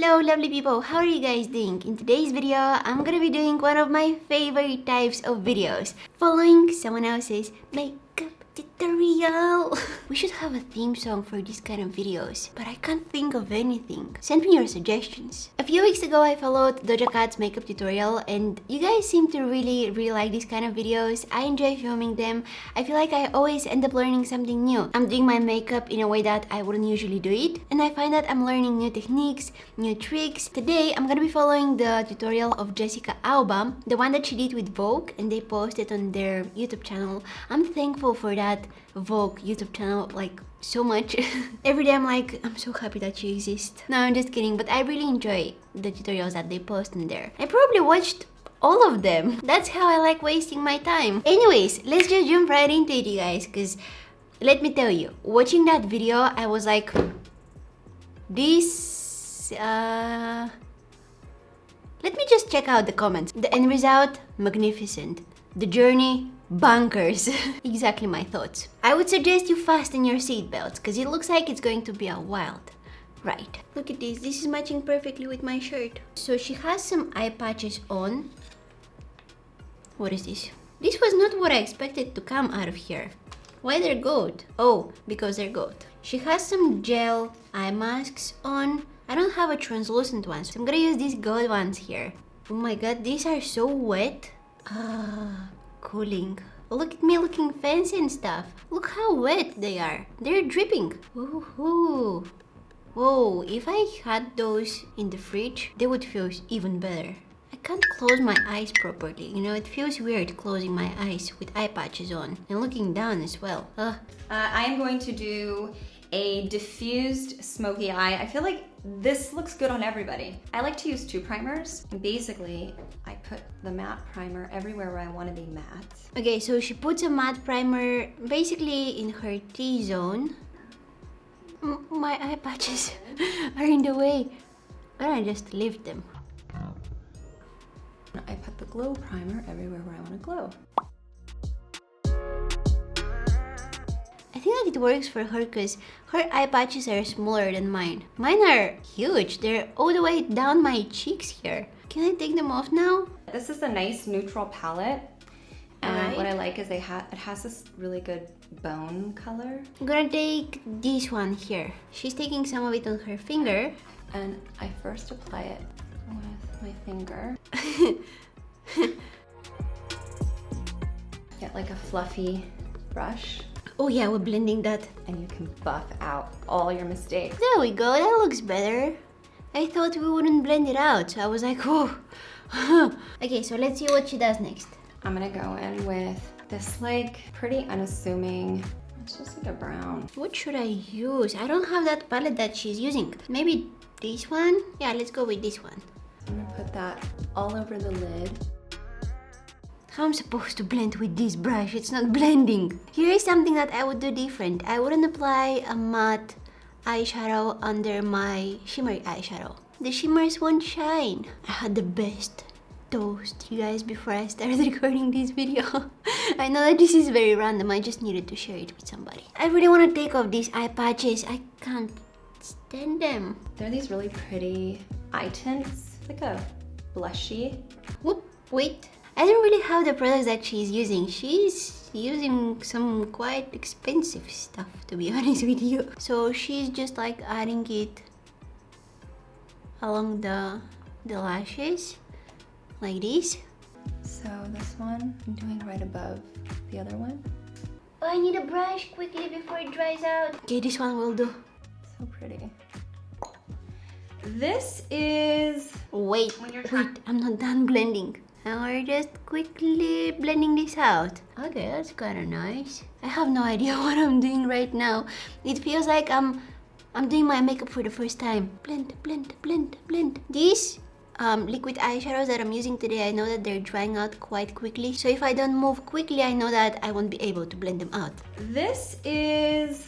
Hello lovely people, how are you guys doing? In today's video, I'm gonna be doing one of my favorite types of videos, following someone else's makeup tutorial. We should have a theme song for these kind of videos, but I can't think of anything. Send me your suggestions. A few weeks ago, I followed Doja Cat's makeup tutorial, and you guys seem to really like these kind of videos. I enjoy filming them. I feel like I always end up learning something new. I'm doing my makeup in a way that I wouldn't usually do it, and I find that I'm learning new techniques, new tricks. Today, I'm gonna be following the tutorial of Jessica Alba, the one that she did with Vogue, and they posted on their YouTube channel. I'm thankful for that Vogue YouTube channel like so much. Every day I'm like, I'm so happy that she exists. No, I'm just kidding, but I really enjoy the tutorials that they post in there. I probably watched all of them. That's how I like wasting my time. Anyways, let's just jump right into it, you guys, because let me tell you, watching that video, I was like, this let me just check out the comments. The end result, magnificent. The journey, bonkers. Exactly my thoughts. I would suggest you fasten your seatbelts because it looks like it's going to be a wild ride. Look at this. This is matching perfectly with my shirt. So she has some eye patches on. What is this? This was not what I expected to come out of here. Why they're gold? Oh, because they're gold. She has some gel eye masks on. I don't have a translucent one, so I'm gonna use these gold ones here. Oh my god, these are so wet. Cooling. Look at me looking fancy and stuff. Look how wet they are. They're dripping. Woohoo. Whoa, if I had those in the fridge, they would feel even better. I can't close my eyes properly. You know, it feels weird closing my eyes with eye patches on and looking down as well. I am going to do a diffused smoky eye. I feel like this looks good on everybody. I like to use two primers. And basically, I put the matte primer everywhere where I want to be matte. Okay, so she puts a matte primer basically in her T-zone. My eye patches are in the way. Why don't I just lift them? I put the glow primer everywhere where I want to glow. I think that it works for her because her eye patches are smaller than mine. Mine are huge. They're all the way down my cheeks here. Can I take them off now? This is a nice neutral palette. And Alright. what I like is it has this really good bone color. I'm gonna take this one here. She's taking some of it on her finger. And I first apply it with my finger. Get like a fluffy brush. Oh yeah, we're blending that. And you can buff out all your mistakes. There we go, that looks better. I thought we wouldn't blend it out, so I was like, oh. Okay, so let's see what she does next. I'm gonna go in with this like pretty unassuming, it's just like a brown. What should I use? I don't have that palette that she's using. Maybe this one? Yeah, let's go with this one. I'm gonna put that all over the lid. How I'm supposed to blend with this brush? It's not blending. Here is something that I would do different. I wouldn't apply a matte eyeshadow under my shimmery eyeshadow. The shimmers won't shine. I had the best toast, you guys, before I started recording this video. I know that this is very random. I just needed to share it with somebody. I really want to take off these eye patches. I can't stand them. They're these really pretty eye tints. It's like a blushy. Whoop, wait. I don't really have the products that she's using. She's using some quite expensive stuff, to be honest with you. So she's just like adding it along the lashes, like this. So this one, I'm doing right above the other one. Oh, I need a brush quickly before it dries out. Okay, this one will do. So pretty. This is... Wait, I'm not done blending. And we're just quickly blending this out. Okay, that's kind of nice. I have no idea what I'm doing right now. It feels like I'm doing my makeup for the first time. Blend, blend, blend, blend. These liquid eyeshadows that I'm using today, I know that they're drying out quite quickly. So if I don't move quickly, I know that I won't be able to blend them out. This is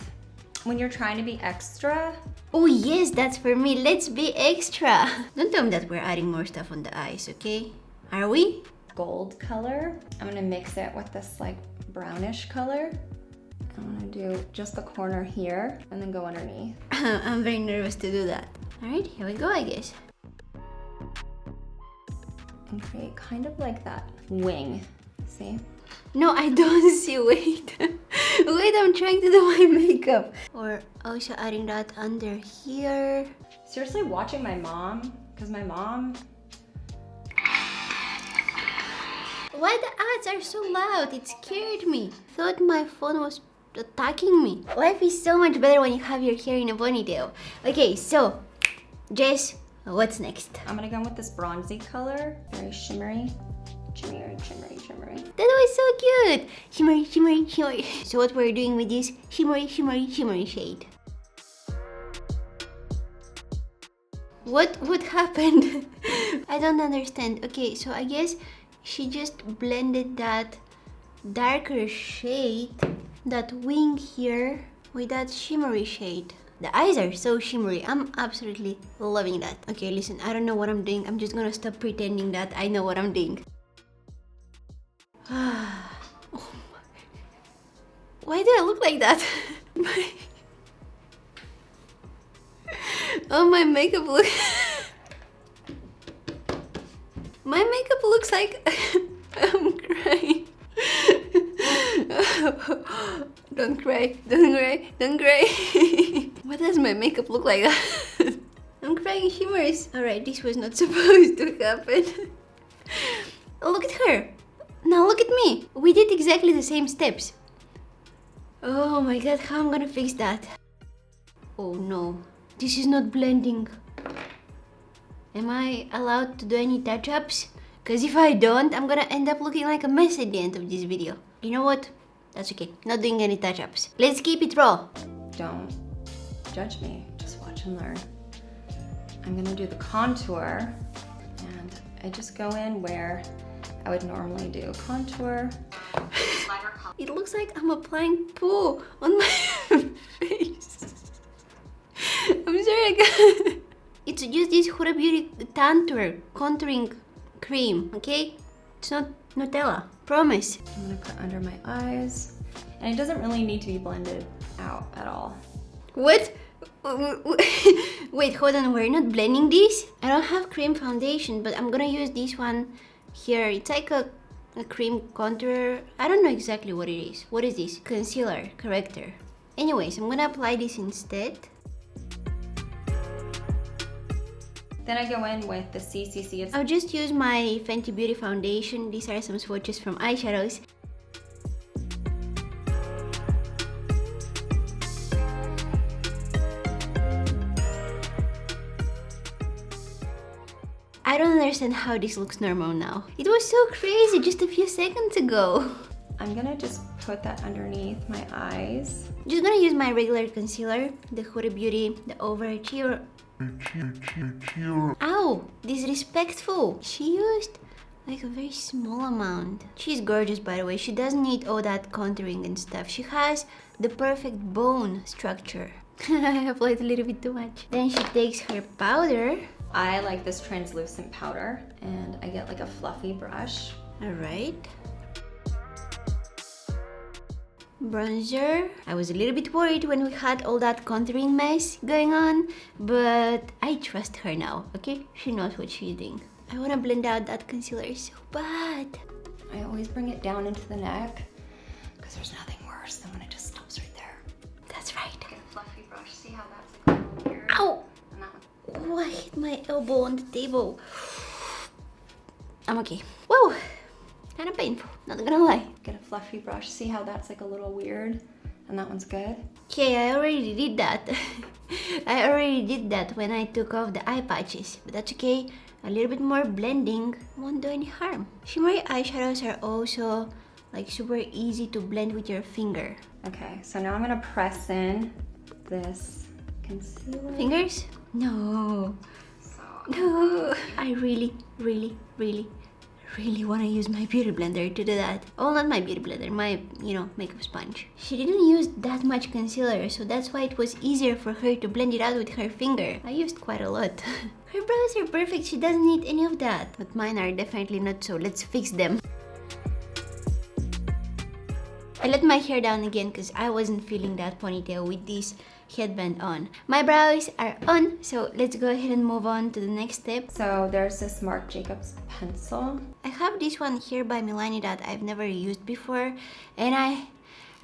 when you're trying to be extra. Oh yes, that's for me. Let's be extra. Don't tell me that we're adding more stuff on the eyes, okay? Are we? Gold color. I'm gonna mix it with this like brownish color. I'm gonna do just the corner here and then go underneath. I'm very nervous to do that. Alright, here we go, I guess. And create kind of like that wing. See? No, I don't see. Wait. Wait, I'm trying to do my makeup. Or also adding that under here. Seriously, watching my mom, because my mom... Why the ads are so loud? It scared me. Thought my phone was attacking me. Life is so much better when you have your hair in a ponytail. Okay, so, Jess, what's next? I'm gonna go with this bronzy color. Very shimmery. Shimmery, shimmery, shimmery. That was so cute. Shimmery, shimmery, shimmery. So what we're doing with this shimmery, shimmery, shimmery shade. What happened? I don't understand. Okay, so I guess she just blended that darker shade, that wing here, with that shimmery shade. The eyes are so shimmery. I'm absolutely loving that. Okay, listen, I don't know what I'm doing. I'm just gonna stop pretending that I know what I'm doing. Oh my. Why do I look like that? Oh, my makeup look. My makeup looks like I'm crying. Don't cry, don't cry, don't cry. Why does my makeup look like that? I'm crying shimmers. Alright, this was not supposed to happen. Look at her. Now look at me. We did exactly the same steps. Oh my god, how am I gonna fix that? Oh no, this is not blending. Am I allowed to do any touch-ups? Because if I don't, I'm gonna end up looking like a mess at the end of this video. You know what? That's okay. Not doing any touch-ups. Let's keep it raw. Don't judge me. Just watch and learn. I'm gonna do the contour, and I just go in where I would normally do contour. It looks like I'm applying poo on my face. I'm sorry, It's just this Huda Beauty contouring cream, okay? It's not Nutella, promise. I'm gonna put under my eyes, and it doesn't really need to be blended out at all. What? Wait, hold on, we're not blending this? I don't have cream foundation, but I'm gonna use this one here. It's like a cream contour. I don't know exactly what it is. What is this? Concealer, corrector. Anyways, I'm gonna apply this instead. Then I go in with the CCC. I'll just use my Fenty Beauty foundation. These are some swatches from eyeshadows. I don't understand how this looks normal now. It was so crazy just a few seconds ago. I'm gonna just put that underneath my eyes. Just gonna use my regular concealer, the Huda Beauty, the Overachiever. Ow! Disrespectful! She used like a very small amount. She's gorgeous, by the way. She doesn't need all that contouring and stuff. She has the perfect bone structure. I applied a little bit too much. Then she takes her powder. I like this translucent powder, and I get like a fluffy brush. Alright. Bronzer. I was a little bit worried when we had all that contouring mess going on, but I trust her now, okay? She knows what she's doing. I want to blend out that concealer so bad. I always bring it down into the neck, because there's nothing worse than when it just stops right there. That's right. Get a fluffy brush. See how that's like a little weird? Ow! And that one. Oh, I hit my elbow on the table. I'm okay. Whoa! Kind of painful, not gonna lie. Get a fluffy brush. See how that's like a little weird? And that one's good. Okay, I already did that. I already did that when I took off the eye patches. But that's okay. A little bit more blending won't do any harm. Shimmery eyeshadows are also like super easy to blend with your finger. Okay, so now I'm gonna press in this concealer. Fingers? No. No. I really want to use my beauty blender to do that. Oh, not my beauty blender, my, makeup sponge. She didn't use that much concealer, so that's why it was easier for her to blend it out with her finger. I used quite a lot. Her brows are perfect, she doesn't need any of that. But mine are definitely not, so let's fix them. I let my hair down again because I wasn't feeling that ponytail with this headband on. My brows are on, so let's go ahead and move on to the next step. So there's this Marc Jacobs pencil. I have this one here by Milani that I've never used before, and I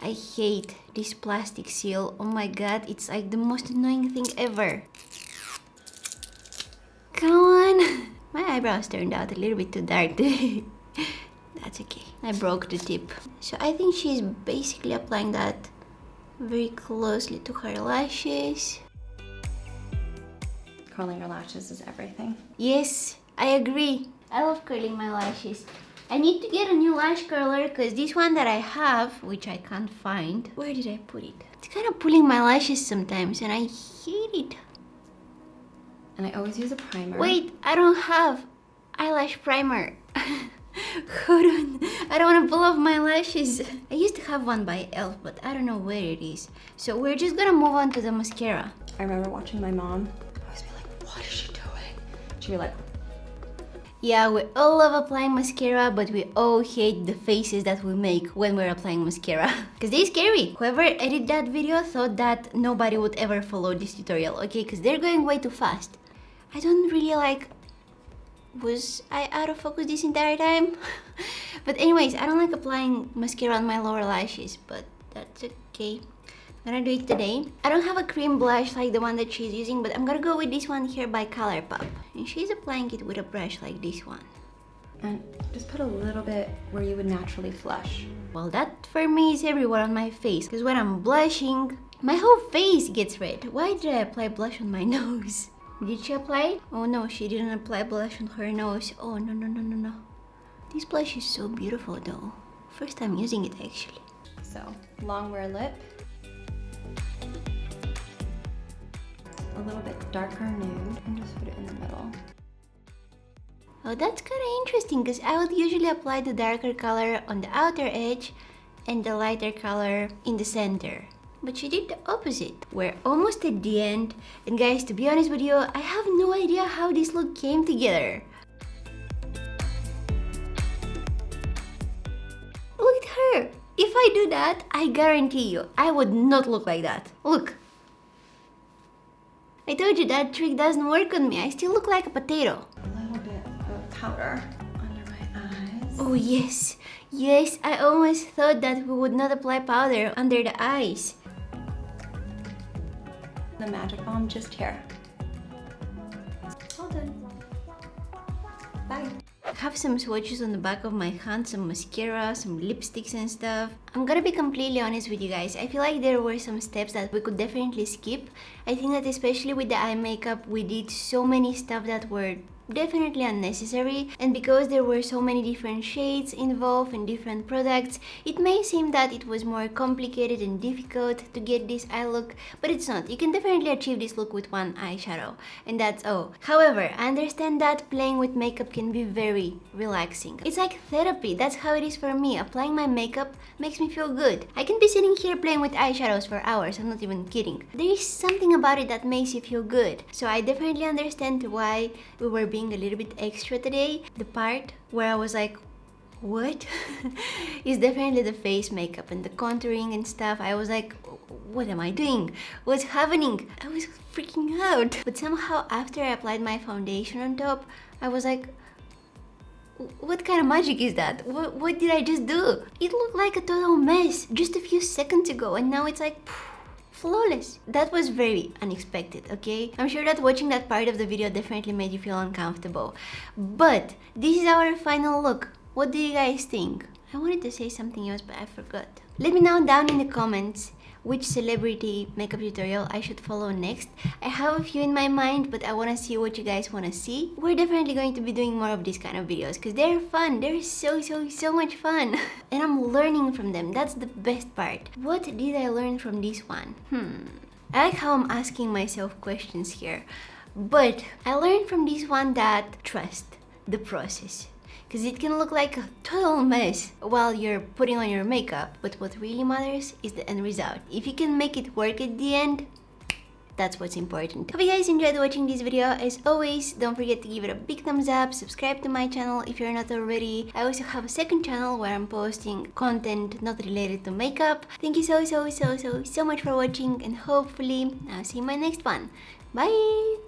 hate this plastic seal. Oh my god, it's like the most annoying thing ever. Come on. My eyebrows turned out a little bit too dark today. That's okay. I broke the tip. So I think she's basically applying that very closely to her lashes. Curling your lashes is everything. Yes, I agree. I love curling my lashes. I need to get a new lash curler because this one that I have, which I can't find, where did I put it? It's kind of pulling my lashes sometimes and I hate it. And I always use a primer. Wait, I don't have eyelash primer. Hold on, I don't want to pull off my lashes. I used to have one by ELF, but I don't know where it is. So we're just gonna move on to the mascara. I remember watching my mom always be like, what is she doing? She'd be like, yeah, we all love applying mascara, but we all hate the faces that we make when we're applying mascara. Because they're scary. Whoever edited that video thought that nobody would ever follow this tutorial, okay? Because they're going way too fast. I don't really like... Was I out of focus this entire time? But anyways, I don't like applying mascara on my lower lashes, but that's okay. I'm gonna do it today. I don't have a cream blush like the one that she's using, but I'm gonna go with this one here by Colourpop. And she's applying it with a brush like this one. and just put a little bit where you would naturally flush. Well, that for me is everywhere on my face, because when I'm blushing, my whole face gets red. Why did I apply blush on my nose? Did she apply it? Oh no, she didn't apply blush on her nose. Oh no, no, no, no, no. This blush is so beautiful though. First time using it actually. So, long wear lip. A little bit darker nude, and just put it in the middle. Oh, that's kind of interesting because I would usually apply the darker color on the outer edge and the lighter color in the center. But she did the opposite. We're almost at the end, and guys, to be honest with you, I have no idea how this look came together. Look at her! If I do that, I guarantee you, I would not look like that. Look! I told you that trick doesn't work on me. I still look like a potato. A little bit of powder under my eyes. Oh yes, yes, I almost thought that we would not apply powder under the eyes. The magic bomb just here. All done. Bye. I have some swatches on the back of my hand, some mascara, some lipsticks and stuff. I'm gonna be completely honest with you guys. I feel like there were some steps that we could definitely skip. I think that especially with the eye makeup, we did so many stuff that were definitely unnecessary, and because there were so many different shades involved and different products, it may seem that it was more complicated and difficult to get this eye look, but it's not. You can definitely achieve this look with one eyeshadow, and that's all. However, I understand that playing with makeup can be very relaxing. It's like therapy. That's how it is for me. Applying my makeup makes me feel good. I can be sitting here playing with eyeshadows for hours. I'm not even kidding. There is something about it that makes you feel good. So I definitely understand why we were being a little bit extra today. The part where I was like, what? is definitely the face makeup and the contouring and stuff. I was like, what am I doing? What's happening? I was freaking out. But somehow after I applied my foundation on top, I was like, what kind of magic is that? What did I just do? It looked like a total mess just a few seconds ago, and now it's like flawless. That was very unexpected, okay? I'm sure that watching that part of the video definitely made you feel uncomfortable. But this is our final look. What do you guys think? I wanted to say something else, but I forgot. Let me know down in the comments which celebrity makeup tutorial I should follow next. I have a few in my mind, but I want to see what you guys want to see. We're definitely going to be doing more of these kind of videos because they're fun. They're so much fun. And I'm learning from them. That's the best part. What did I learn from this one? I like how I'm asking myself questions here. But I learned from this one that trust the process. Because it can look like a total mess while you're putting on your makeup, but what really matters is the end result. If you can make it work at the end, That's what's important. Hope you guys enjoyed watching this video. As always, don't forget to give it a big thumbs up, subscribe to my channel if you're not already. I also have a second channel where I'm posting content not related to makeup. Thank you so much for watching, and hopefully I'll see you in my next one. Bye!